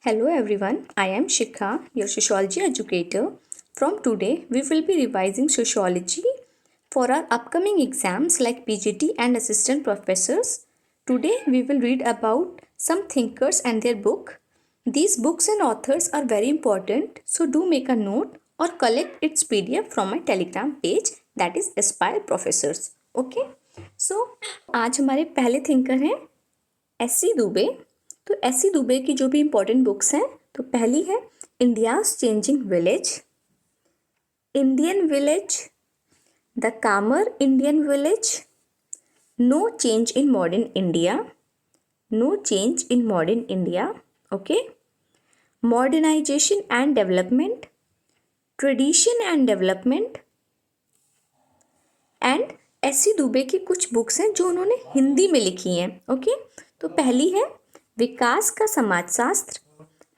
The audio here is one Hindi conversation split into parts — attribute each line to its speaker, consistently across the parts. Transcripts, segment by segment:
Speaker 1: Hello everyone, I am Shikha, your sociology educator. From today, we will be revising sociology for our upcoming exams like PGT and assistant professors. Today, we will read about some thinkers and their book. These books and authors are very important, so do make a note or collect its PDF from my Telegram page, that is Aspire Professors. Okay? So, आज हमारे पहले थिंकर हैं एस.सी. दुबे। तो एस.सी. दुबे की जो भी इम्पोर्टेंट बुक्स हैं, तो पहली है India's changing village, Indian village, the comer Indian village, no change in modern India, no change in modern India, okay, modernisation and development, tradition and development, and S C. Dube की कुछ बुक्स हैं जो उन्होंने हिंदी में लिखी हैं, ओके। तो पहली है विकास का समाजशास्त्र,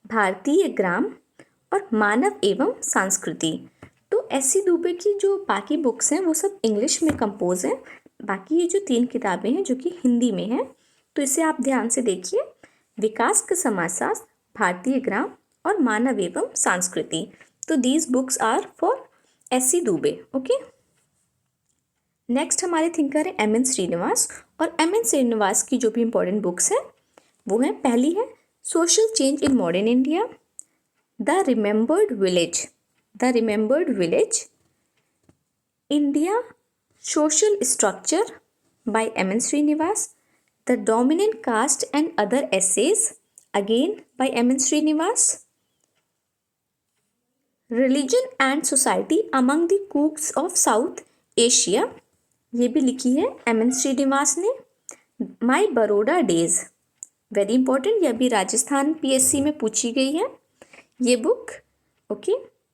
Speaker 1: भारतीय ग्राम और मानव एवं संस्कृति। तो एस.सी. दुबे की जो बाकी बुक्स हैं वो सब इंग्लिश में कंपोज हैं, बाकी ये जो 3 किताबें हैं जो कि हिंदी में हैं, तो इसे आप ध्यान से देखिए। विकास का समाजशास्त्र, भारतीय ग्राम और मानव एवं संस्कृति। तो these books are for SC. Dube, okay. Next हमारे थिंकर है एम.एन. श्रीनिवास, और एम.एन. श्रीनिवास की जो भी इंपॉर्टेंट बुक्स हैं वो हैं, पहली है social change in modern India, the remembered village, the remembered village, India social structure by MN. Srinivas, the dominant caste and other essays again by MN. Srinivas, religion and society among the Coorgs of South Asia, ये भी लिखी है एम.एन. श्रीनिवास ने। My Baroda days, very important, यह भी राजस्थान पीएससी में पूछी गई है ये बुक, ओके।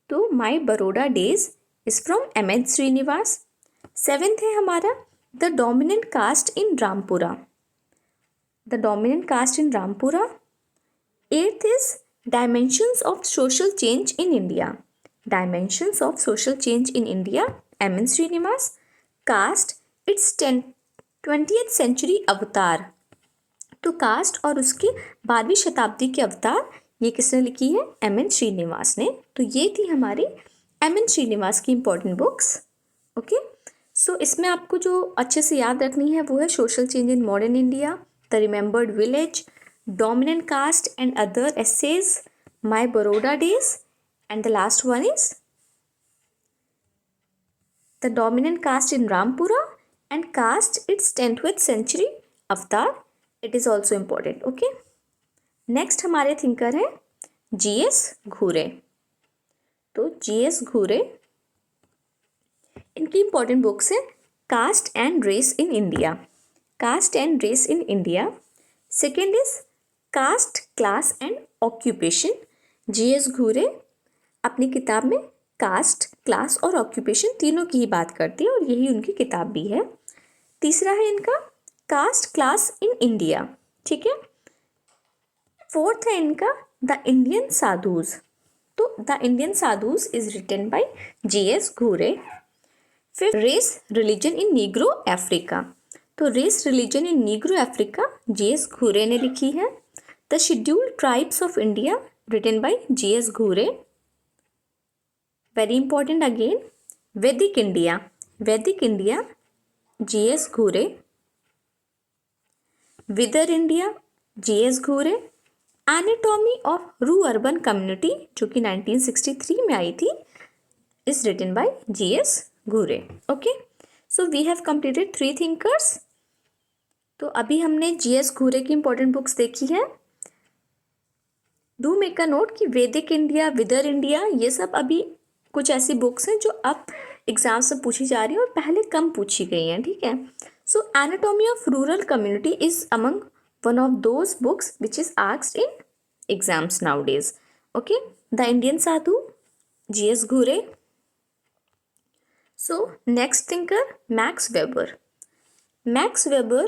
Speaker 1: तो my Baroda days is from M N. Srinivas. 7th है हमारा the dominant caste in Rampura, the dominant caste in Rampura. 8th is dimensions of social change in India, dimensions of social change in India, M N. Srinivas. Caste its 20th century avatar, तो कास्ट और उसकी 12वीं शताब्दी के अवतार, ये किसने लिखी है? एम.एन. श्रीनिवास ने। तो ये थी हमारी एम.एन. श्रीनिवास की इंपॉर्टेंट बुक्स, ओके। सो इसमें आपको जो अच्छे से याद रखनी है वो है social change in modern India, the remembered village, dominant caste and other essays, my Baroda days, and the last one is the dominant caste in Rampura and caste its 10th century avatar, it is also important, okay. Next हमारे थिंकर हैं जी.एस. घुरे। तो जी.एस. घुरे, इनकी इंपॉर्टेंट बुक्स हैं caste and race in India, caste and race in India. Second is caste, class and occupation. GS. घुरे अपनी किताब में कास्ट, क्लास और ऑक्यूपेशन तीनों की ही बात करती है और यही उनकी किताब भी है। तीसरा है इनका कास्ट, क्लास इन इंडिया, ठीक है। 4th है इनका द इंडियन साधुज। तो the Indian sadhus is written by G S. Ghurye. 5th race religion in negro Africa. तो race religion in negro Africa G S. Ghurye ने लिखी है। The scheduled tribes of India written by G S. Ghurye. Very important again, Vedic India, Vedic India G S. Ghurye. Whither India G S. Ghurye. Anatomy of rururban community जो कि 1963 में आई थी, is written by G S. Ghurye, okay. So we have completed 3 thinkers. तो अभी हमने जी.एस. घुरे की इंपॉर्टेंट बुक्स देखी है। डू मेक अ नोट कि वैदिक इंडिया, विदर इंडिया, ये सब अभी कुछ ऐसी बुक्स हैं जो अब एग्जाम्स में पूछी जा रही हैं और पहले कम पूछी गई हैं, ठीक है। So anatomy of rural community is among one of those books which is asked in exams nowadays, okay. The Indian Sadhu, G.S. घुरे. So next thinker Max Weber. Max Weber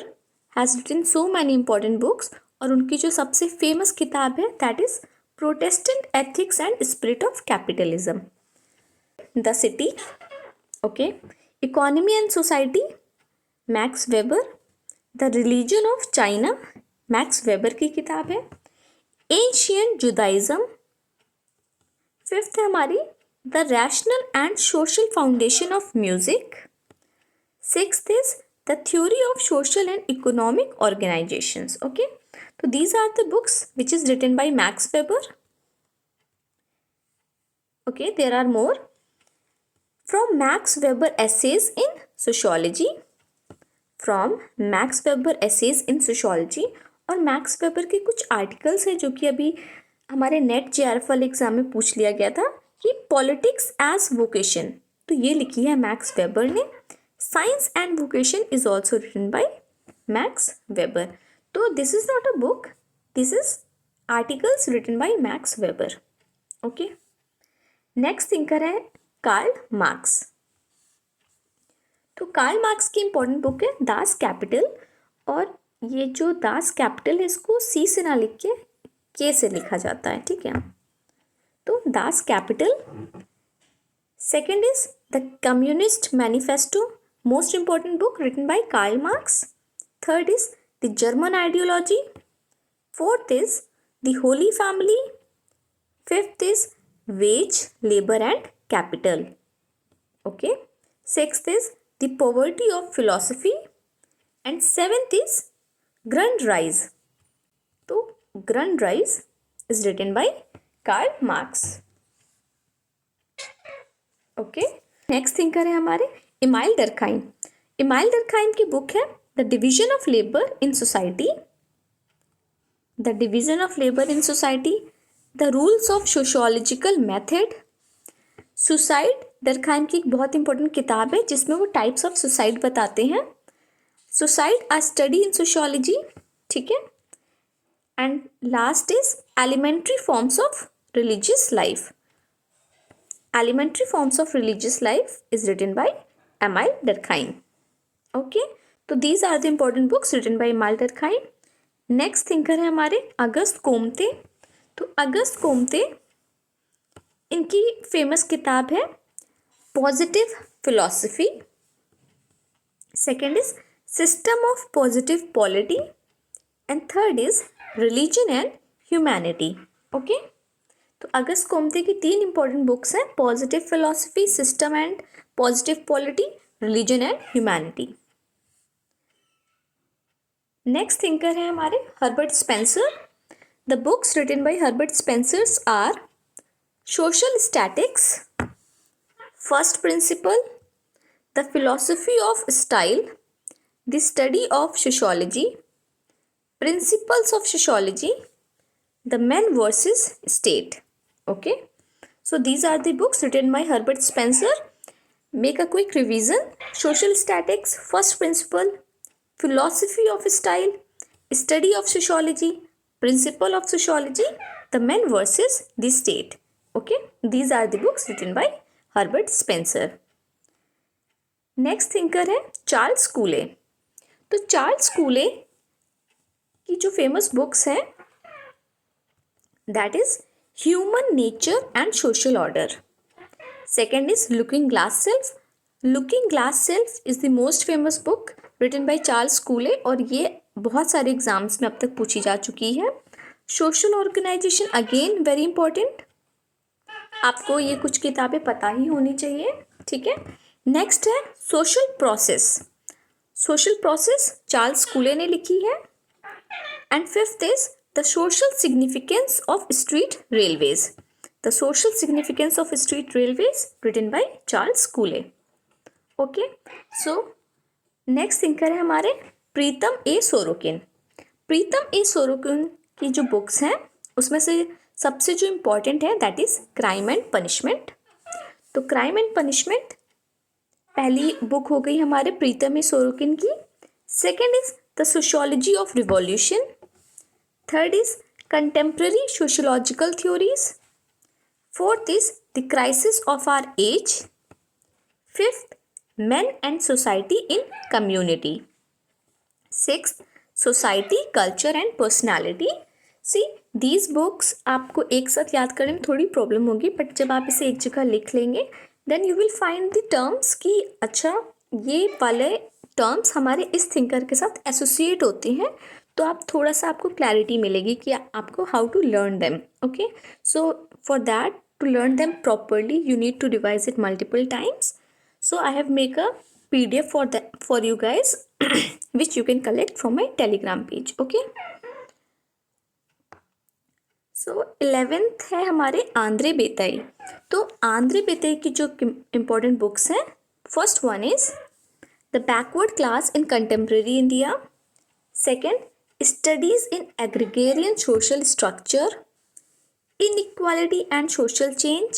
Speaker 1: has written so many important books और उनकी जो सबसे फेमस किताब है that is Protestant Ethics and Spirit of Capitalism. The City, okay. Economy and Society, Max Weber. The religion of China, Max Weber की किताब है। Ancient Judaism. फिफ्थ है हमारी the rational and social foundation of music. Sixth is the theory of social and economic organisations. Okay, तो these are the books which is written by Max Weber. Okay, there are more. From Max Weber essays in sociology. From Max Weber essays in sociology. और मैक्स वेबर के कुछ आर्टिकल्स हैं जो कि अभी हमारे नेट जेआरएफ वाले एग्जाम में पूछ लिया गया था कि पॉलिटिक्स एज वोकेशन, तो ये लिखी है मैक्स वेबर ने. Science and vocation is also written by Max Weber. तो this is not a book, this is articles written by Max Weber. Okay, next thinker है कार्ल मार्क्स. तो कार्ल मार्क्स की इंपॉर्टेंट बुक है दास कैपिटल. और ये जो दास कैपिटल है इसको सी से ना लिख के से लिखा जाता है, ठीक है. तो Das Kapital. Second is the communist manifesto, most important book written by Karl Marx. Third is the German ideology. Fourth is the holy family. Fifth is wage, labor and capital. Okay. Sixth is the poverty of philosophy. And seventh is Grundrisse. So Grundrisse is written by Karl Marx. Okay. Next thinker है हमारे Emile Durkheim. Emile Durkheim की बुक है The Division of Labor in Society. The Division of Labor in Society. The rules of sociological method. Suicide Durkheim की एक बहुत इंपॉर्टेंट किताब है जिसमें वो टाइप्स ऑफ सुसाइड बताते हैं. Suicide a study in sociology, ठीक है. And last is elementary forms of religious life. Elementary forms of religious life is written by Emile Durkheim. Okay, तो these are the important books written by Emile Durkheim. Next thinker है हमारे अगस्त कोम्ते. तो अगस्त कोम्ते, इनकी फेमस किताब है positive philosophy. Second is system of positive polity. And third is religion and humanity. Okay, तो अगस्त कोम्ते की तीन इंपॉर्टेंट बुक्स हैं positive philosophy, system and positive polity, religion and humanity. Next thinker है हमारे Herbert Spencer. The books written by Herbert Spencer are Social Statics, First Principle, The Philosophy of Style, The Study of Sociology, Principles of Sociology, The Man versus State. Okay, so these are the books written by Herbert Spencer. Make a quick revision. Social Statics, First Principle, Philosophy of Style, Study of Sociology, Principle of Sociology, The Man versus the State. Okay, these are the books written by Herbert Spencer. Next thinker है चार्ल्स कूले. तो चार्ल्स कूले की जो फेमस बुक्स हैं that is Human Nature and Social Order. Second is Looking Glass Self. Looking Glass Self is the most famous book written by Charles Cooley और ये बहुत सारे एग्जाम्स में अब तक पूछी जा चुकी है. Social organisation again very important, आपको ये कुछ किताबें पता ही होनी चाहिए, ठीक है. नेक्स्ट है social process. Social process Charles Cooley ने लिखी है. And fifth is the social significance of street railways. The social significance of street railways written by Charles Cooley. Okay, so next thinker है हमारे Pitirim A Sorokin. Pritam A Sorokin की जो बुक्स हैं उसमें से सबसे जो इम्पोर्टेंट है that is crime and punishment. तो क्राइम एंड पनिशमेंट पहली बुक हो गई हमारे प्रीतम ए सोरोकिन की. Second is the sociology of revolution. Third is contemporary sociological theories. Fourth is the crisis of our age. Fifth men and society in community. Sixth, society, culture and personality. See, these books आपको एक साथ याद करने में थोड़ी प्रॉब्लम होगी, बट जब आप इसे एक जगह लिख लेंगे then you will find the terms कि अच्छा ये वाले टर्म्स हमारे इस थिंकर के साथ एसोसिएट होते हैं, तो आप थोड़ा सा आपको क्लैरिटी मिलेगी कि आपको how to learn them. Okay, so for that to learn them properly you need to revise it multiple times. So I have make a PDF for you guys which you can collect from my Telegram page. Okay, so 11th है हमारे आंद्रे बेताई. तो आंद्रे बेताई की जो important books हैं, first one is The Backward Class in Contemporary India. Second, Studies in Agrarian Social Structure, Inequality and Social Change.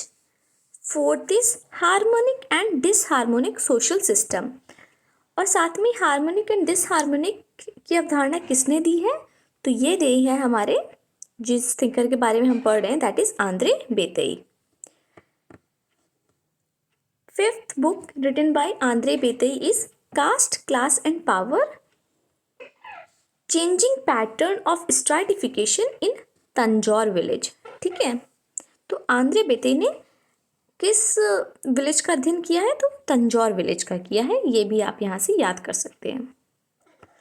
Speaker 1: Fourth is Harmonic and Disharmonic Social System. और साथ में हार्मोनिक एंड डिसहार्मोनिक की अवधारणा किसने दी है? तो ये दी है हमारे जिस थिंकर के बारे में हम पढ़ रहे हैं, that is Andre Beteille. Fifth book written by Andre Beteille is caste, class and power, changing pattern of stratification in Tanjore village. ठीक है, तो आंद्रे बेताई ने किस विलेज का अध्ययन किया है? तो तंजौर विलेज का किया है. ये भी आप यहाँ से याद कर सकते हैं.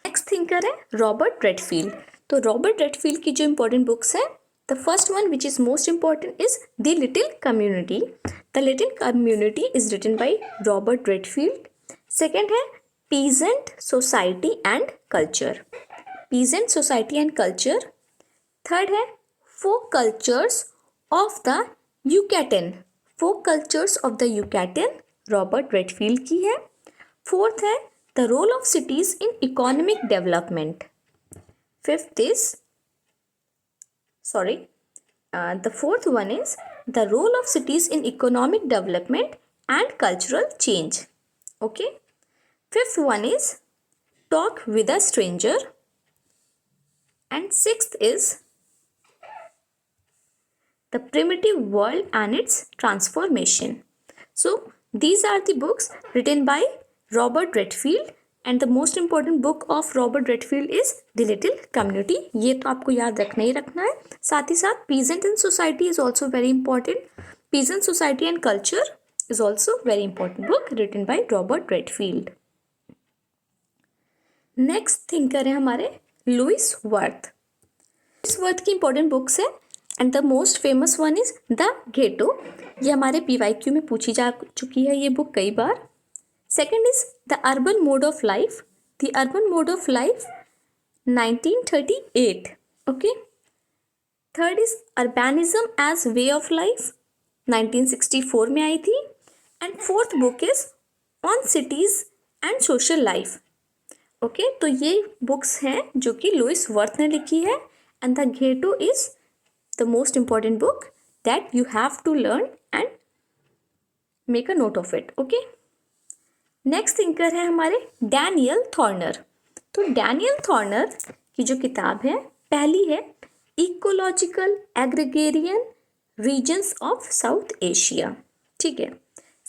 Speaker 1: नेक्स्ट थिंकर है रॉबर्ट रेडफील्ड. तो रॉबर्ट रेडफील्ड की जो इंपॉर्टेंट बुक्स हैं, the first one which is most important is the little community. The little community is written by Robert Redfield. Second है peasant society and culture. Peasant society and culture. Third है folk cultures of the Yucatan. Folk cultures of the Yucatan Robert Redfield की है. फोर्थ है the role of cities in economic development. Fifth is the fourth one is the role of cities in economic development and cultural change. Okay, fifth one is talk with a stranger. And sixth is The Primitive World and its Transformation. So these are the books written by Robert Redfield, and the most important book of Robert Redfield is The Little Community. ये तो आपको याद रखना ही रखना है. साथ ही साथ Peasant and Society is also very important. Peasant Society and Culture is also very important book written by Robert Redfield. Next thinker है हमारे लुइस वर्थ. लुइस वर्थ की important books है and the most famous one is the ghetto. ये हमारे PYQ में पूछी जा चुकी है ये बुक कई बार. Second is the urban mode of life. The urban mode of life 1938. Okay. Third is urbanism as way of life 1964 में आई थी. And fourth book is on cities and social life. Okay, तो ये बुक्स हैं जो कि लुइस वर्थ ने लिखी है. And the ghetto is the most important book that you have to learn and make a note of it. Okay, next thinker है हमारे डैनियल थॉर्नर. तो डैनियल थॉर्नर की जो किताब है, पहली है ecological agrarian regions of South Asia. ठीक है.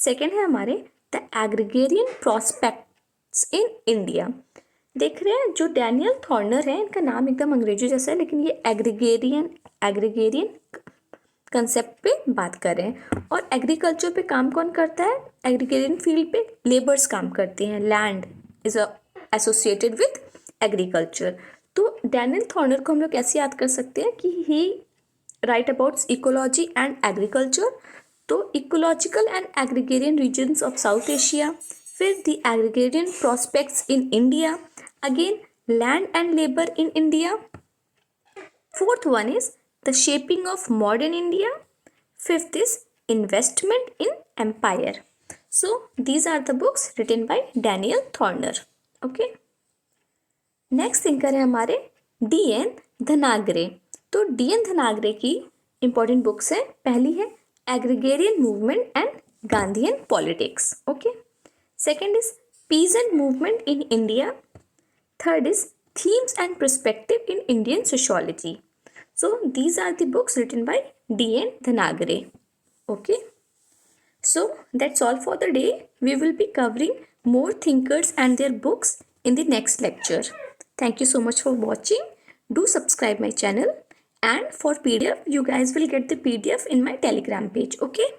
Speaker 1: सेकेंड है हमारे the agrarian prospects in India. देख रहे हैं जो डैनियल थॉर्नर है, इनका नाम एकदम अंग्रेजी जैसा है, लेकिन ये एग्रीगेरियन कंसेप्ट पे बात कर रहे हैं. और एग्रीकल्चर पे काम कौन करता है? एग्रीगेरियन फील्ड पे लेबर्स काम करते हैं. Land is associated with agriculture. तो डैनियल थॉर्नर को हम लोग कैसे याद कर सकते हैं कि he write about ecology and agriculture. तो ecological and agrarian regions of South Asia, फिर the agrarian prospects in India, again land and labour in India. Fourth one is the shaping of modern India. Fifth is investment in empire. So these are the books written by Daniel Thorner. Okay. Next thinker है हमारे D.N. धनागरे. तो D.N. धनागरे की important books है. पहली है Agrarian Movement and Gandhian Politics. Okay. Second is Peasant Movement in India. Third is Themes and Perspective in Indian Sociology. So these are the books written by D.N. Dhanagare. Okay. So that's all for the day. We will be covering more thinkers and their books in the next lecture. Thank you so much for watching. Do subscribe my channel, and for PDF you guys will get the PDF in my Telegram page. Okay.